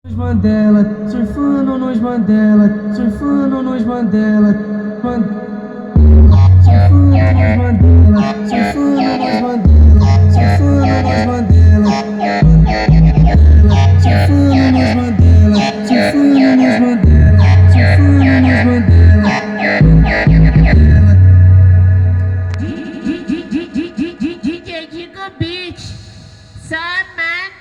Mandela, surfando nos Mandela, surfando nos Mandela, surfando nos Mandela, surfando nos Mandela, surfando nos Mandela, surfando nos Mandela, surfando nos Mandela, surfando nos Mandela. DJ Digo Beat, só mandela.